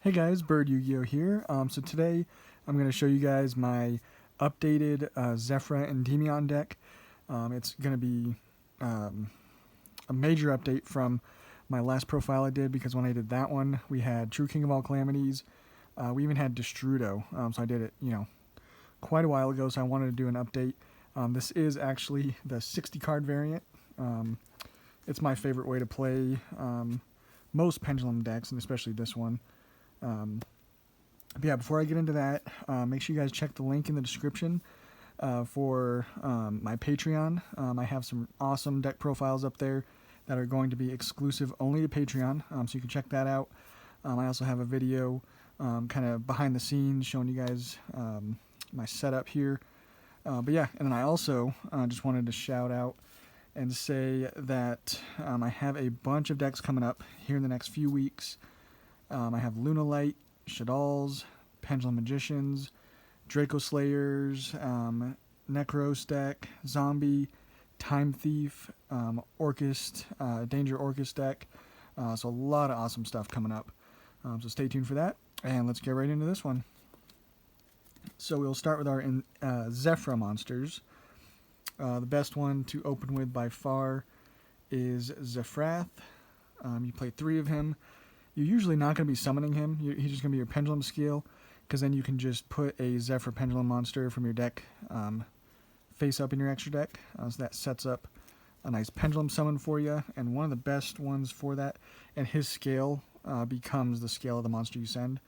Hey guys, Bird Yu-Gi-Oh here. So today I'm going to show you guys my updated Zefra Endymion deck. It's going to be a major update from my last profile I did, because when I did that one we had True King of All Calamities. We even had Destrudo, so I did it, quite a while ago, so I wanted to do an update. This is actually the 60 card variant. It's my favorite way to play most pendulum decks, and especially this one. But yeah, before I get into that, make sure you guys check the link in the description for my Patreon. I have some awesome deck profiles up there that are going to be exclusive only to Patreon, so you can check that out. I also have a video kind of behind the scenes showing you guys my setup here. But yeah, and then I also just wanted to shout out and say that I have a bunch of decks coming up here in the next few weeks. I have Lunalight, Shadalls, Pendulum Magicians, Draco Slayers, Necros deck, Zombie, Time Thief, Orchist, Danger Orchist deck. So a lot of awesome stuff coming up. So stay tuned for that, and let's get right into this one. So we'll start with our Zefra monsters. The best one to open with by far is Zefrath. You play 3 of him. You're usually not going to be summoning him. He's just going to be your pendulum scale, because then you can just put a Zefra pendulum monster from your deck face up in your extra deck. So that sets up a nice pendulum summon for you, and one of the best ones for that. And his scale becomes the scale of the monster you send.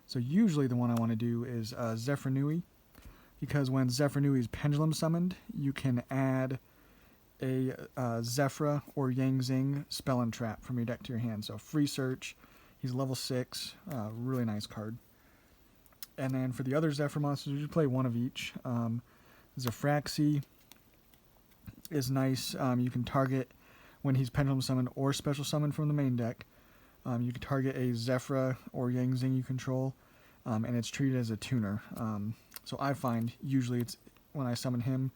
So usually the one I want to do is Zefra Nui, because when Zefra Nui is pendulum summoned, you can add a Zefra or Yang Zing spell and trap from your deck to your hand. So free search. He's level 6, really nice card. And then for the other Zefra monsters, you play one of each. Zefraxi is nice. You can target when he's pendulum summoned or special summoned from the main deck. You can target a Zefra or Yang Zing you control, and it's treated as a tuner. So I find usually it's when I summon him,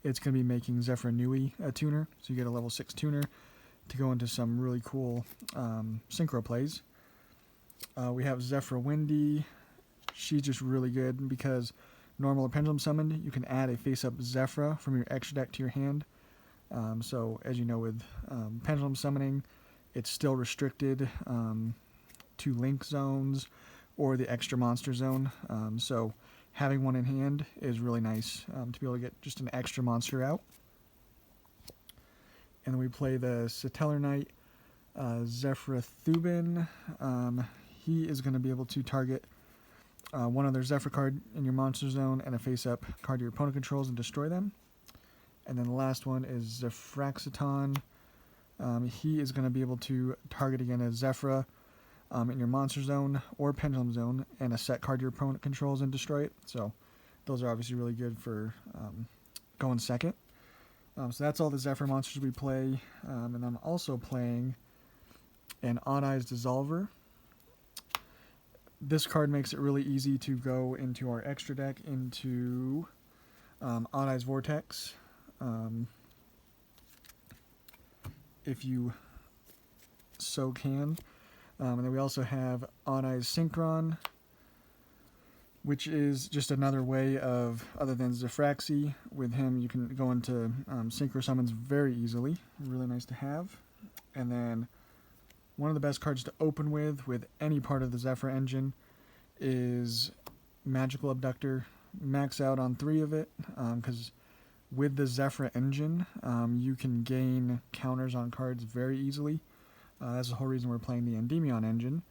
it's going to be making Zefra Nui a tuner. So you get a level 6 tuner to go into some really cool synchro plays. We have Zefra Windy. She's just really good because normal or pendulum summoned, you can add a face-up Zefra from your extra deck to your hand. So as you know, with pendulum summoning, it's still restricted to link zones or the extra monster zone. So having one in hand is really nice to be able to get just an extra monster out. And then we play the Satellar Knight, Zefra Thubin. He is going to be able to target one other Zefra card in your monster zone and a face-up card your opponent controls and destroy them. And then the last one is Zefraxiton. He is going to be able to target again a Zefra in your monster zone or pendulum zone and a set card your opponent controls and destroy it. So those are obviously really good for going second. So that's all the Zefra monsters we play. And I'm also playing an Odd Eyes Dissolver. This card makes it really easy to go into our extra deck into Odd Eyes Vortex. If you so can. And then we also have Odd Eyes Synchron, which is just another way of, other than Zefraxi, with him you can go into synchro summons very easily. Really nice to have. And then one of the best cards to open with any part of the Zefra engine is Magical Abductor. Max out on 3 of it, because with the Zefra engine, you can gain counters on cards very easily. That's the whole reason we're playing the Endymion engine.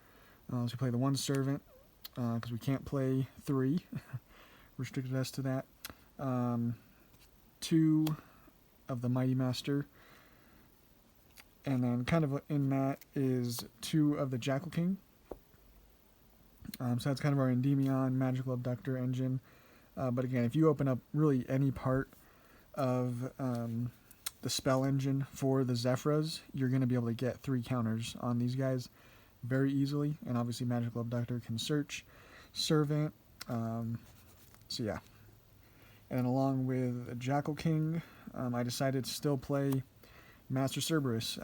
So we play the 1 Servant, because we can't play 3. Restricted us to that. 2 of the Mighty Master. And then kind of in that is 2 of the Jackal King. So that's kind of our Endymion Magical Abductor engine. But again, if you open up really any part of the spell engine for the Zefras, you're going to be able to get 3 counters on these guys very easily. And obviously Magical Abductor can search, Servant. So yeah. And along with Jackal King, I decided to still play Master Cerberus.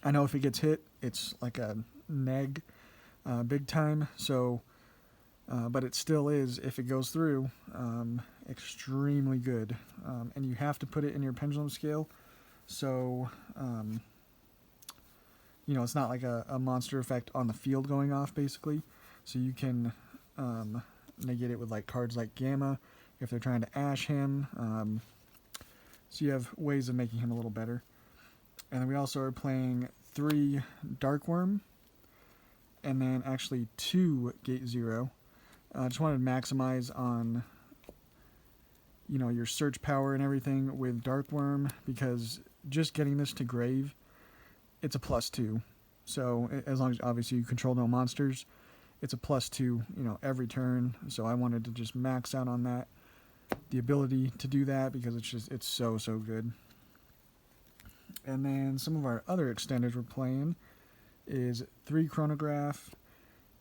I know if it gets hit, it's like a neg big time. So, but it still is, if it goes through, extremely good. And you have to put it in your pendulum scale. So, it's not like a monster effect on the field going off, basically. So you can negate it with like cards like Gamma if they're trying to ash him. So you have ways of making him a little better. And then we also are playing 3 Darkworm, and then actually 2 Gate 0. I just wanted to maximize on, your search power and everything with Darkworm, because just getting this to grave, it's a +2. So as long as obviously you control no monsters, it's a +2, every turn. So I wanted to just max out on that, the ability to do that, because it's so good. And then some of our other extenders we're playing is 3 Chronograph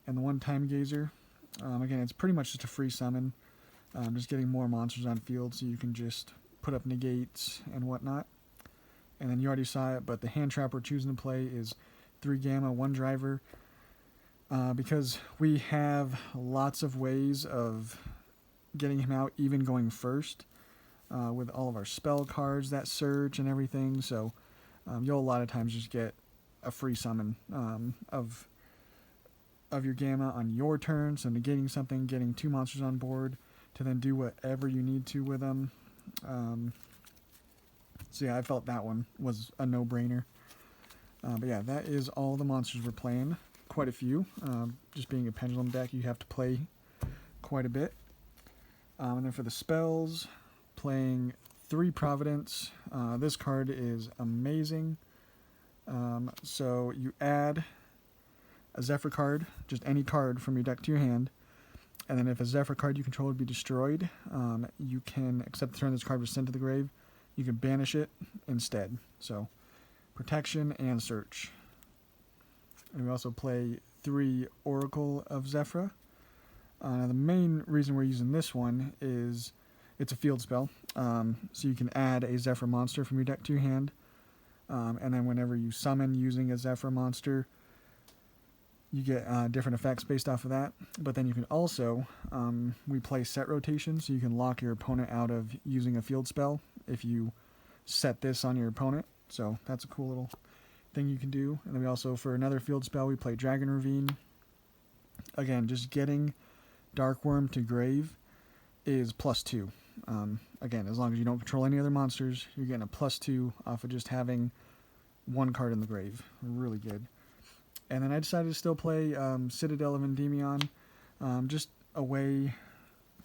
and the 1 Time Gazer. Again, it's pretty much just a free summon. Just getting more monsters on field so you can just put up negates and whatnot. And then you already saw it, but the hand trap we're choosing to play is 3 Gamma, 1 Driver. Because we have lots of ways of getting him out, even going first, with all of our spell cards that search and everything. So you'll a lot of times just get a free summon of your Gamma on your turn, so negating something, getting 2 monsters on board to then do whatever you need to with them. So yeah, I felt that one was a no-brainer. But yeah, that is all the monsters we're playing. Quite a few. Just being a pendulum deck, you have to play quite a bit. And then for the spells, playing 3 Providence. This card is amazing. So you add a Zefra card, just any card from your deck to your hand, and then if a Zefra card you control would be destroyed, you can, except the turn this card was sent to the grave, you can banish it instead. So protection and search. And we also play 3 Oracle of Zefra. Now the main reason we're using this one is it's a field spell, so you can add a Zefra monster from your deck to your hand, and then whenever you summon using a Zefra monster, you get different effects based off of that. But then you can also, we play set rotation, so you can lock your opponent out of using a field spell if you set this on your opponent. So that's a cool little thing you can do. And then we also, for another field spell, we play Dragon Ravine. Again, just getting Darkworm to grave is +2. Again, as long as you don't control any other monsters, you're getting a +2 off of just having 1 card in the grave. Really good. And then I decided to still play Citadel of Endymion, just a way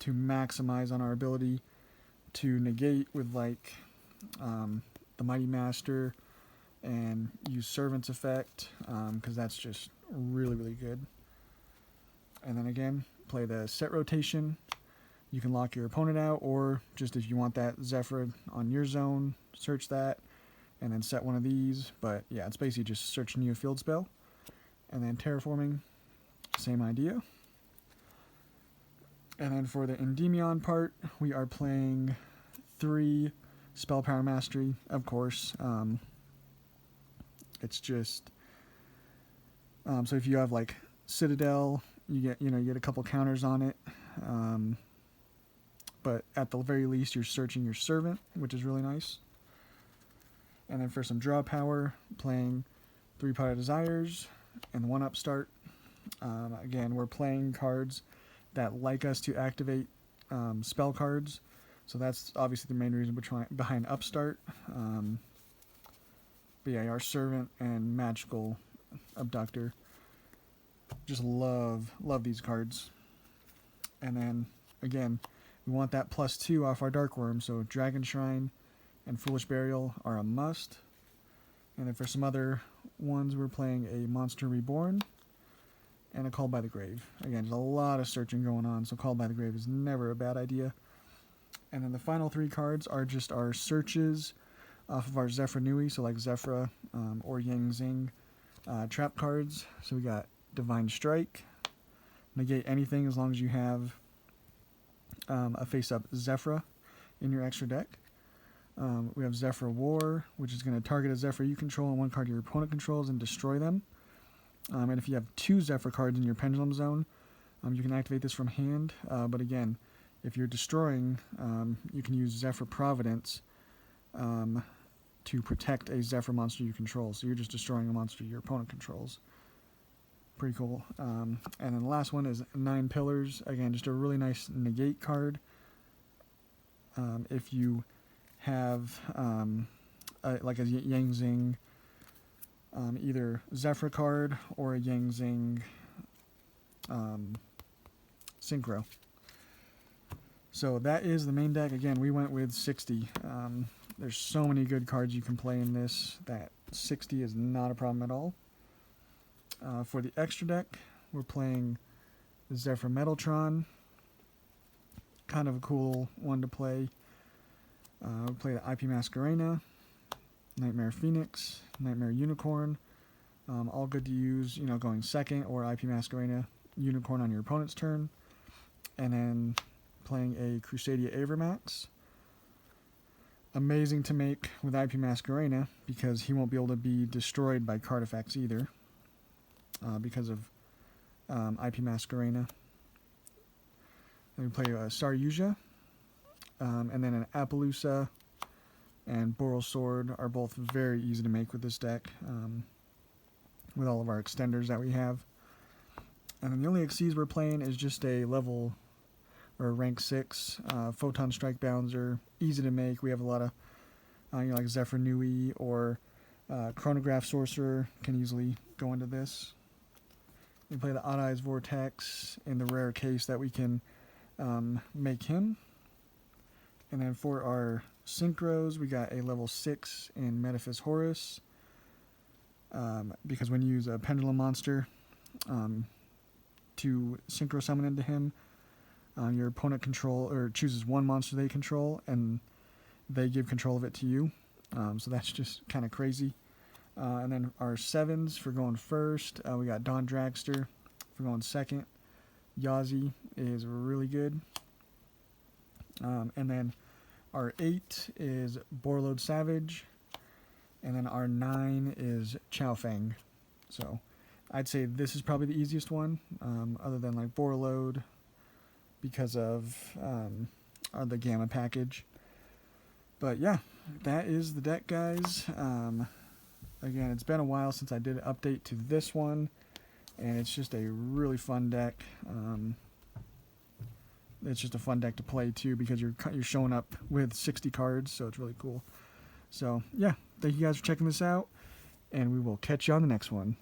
to maximize on our ability to negate with like the Mighty Master and use Servant's Effect, because that's just really good. And then again, play the set rotation. You can lock your opponent out, or just if you want that Zefra on your zone, search that, and then set one of these. But yeah, it's basically just searching you a field spell. And then terraforming, same idea. And then for the Endymion part, we are playing 3 Spell Power Mastery, of course. It's just, so if you have like Citadel, you get a couple counters on it. But at the very least, you're searching your Servant, which is really nice. And then for some draw power, playing 3 Pot of Desires and 1 Upstart. Again, we're playing cards that like us to activate spell cards. So that's obviously the main reason behind Upstart. But yeah, our Servant and Magical Abductor. Just love these cards. And then, again, we want that +2 off our Darkworm, so Dragon Shrine and Foolish Burial are a must. And then for some other ones, we're playing a Monster Reborn and a Called by the Grave. Again, there's a lot of searching going on, so Called by the Grave is never a bad idea. And then the final 3 cards are just our searches off of our Zefra Nui, so like Zefra or Yang Zing trap cards. So we got Divine Strike, negate anything as long as you have a face-up Zefra in your extra deck. We have Zefra War, which is going to target a Zefra you control and 1 card your opponent controls and destroy them. And if you have 2 Zefra cards in your pendulum zone, you can activate this from hand. But again, if you're destroying, you can use Zefra Providence to protect a Zefra monster you control. So you're just destroying a monster your opponent controls. Pretty cool. And then the last one is 9 Pillars. Again, just a really nice negate card. If you have like a Yang Zing, either Zefra card or a Yang Zing Synchro. So that is the main deck. Again, we went with 60. There's so many good cards you can play in this that 60 is not a problem at all. For the extra deck, we're playing Zefra Metaltron. Kind of a cool one to play. We play the IP Masquerena, Nightmare Phoenix, Nightmare Unicorn. All good to use, going second, or IP Masquerena Unicorn on your opponent's turn. And then playing a Crusadia Avermax. Amazing to make with IP Masquerena because he won't be able to be destroyed by card effects either because of IP Masquerena. And we play Saryuja, and then an Appaloosa and Boral Sword are both very easy to make with this deck with all of our extenders that we have. And then the only XCs we're playing is just a level or rank 6 Photon Strike Bouncer, easy to make. We have a lot of like Zephyr Nui or Chronograph Sorcerer can easily go into this. We play the Odd Eyes Vortex in the rare case that we can make him. And then for our synchros, we got a level 6 in Metaphys Horus because when you use a pendulum monster to synchro summon into him, your opponent chooses one monster they control, and they give control of it to you. So that's just kind of crazy. And then our 7s for going first, we got Dawn Dragster for going second. Yazi is really good. And then our 8 is Borlode Savage. And then our 9 is Chaofeng. So I'd say this is probably the easiest one, other than like Borlode, because of the Gamma package. But yeah, that is the deck, guys. Again, it's been a while since I did an update to this one, and it's just a really fun deck. It's just a fun deck to play too because you're showing up with 60 cards, so it's really cool. So yeah, thank you guys for checking this out, and we will catch you on the next one.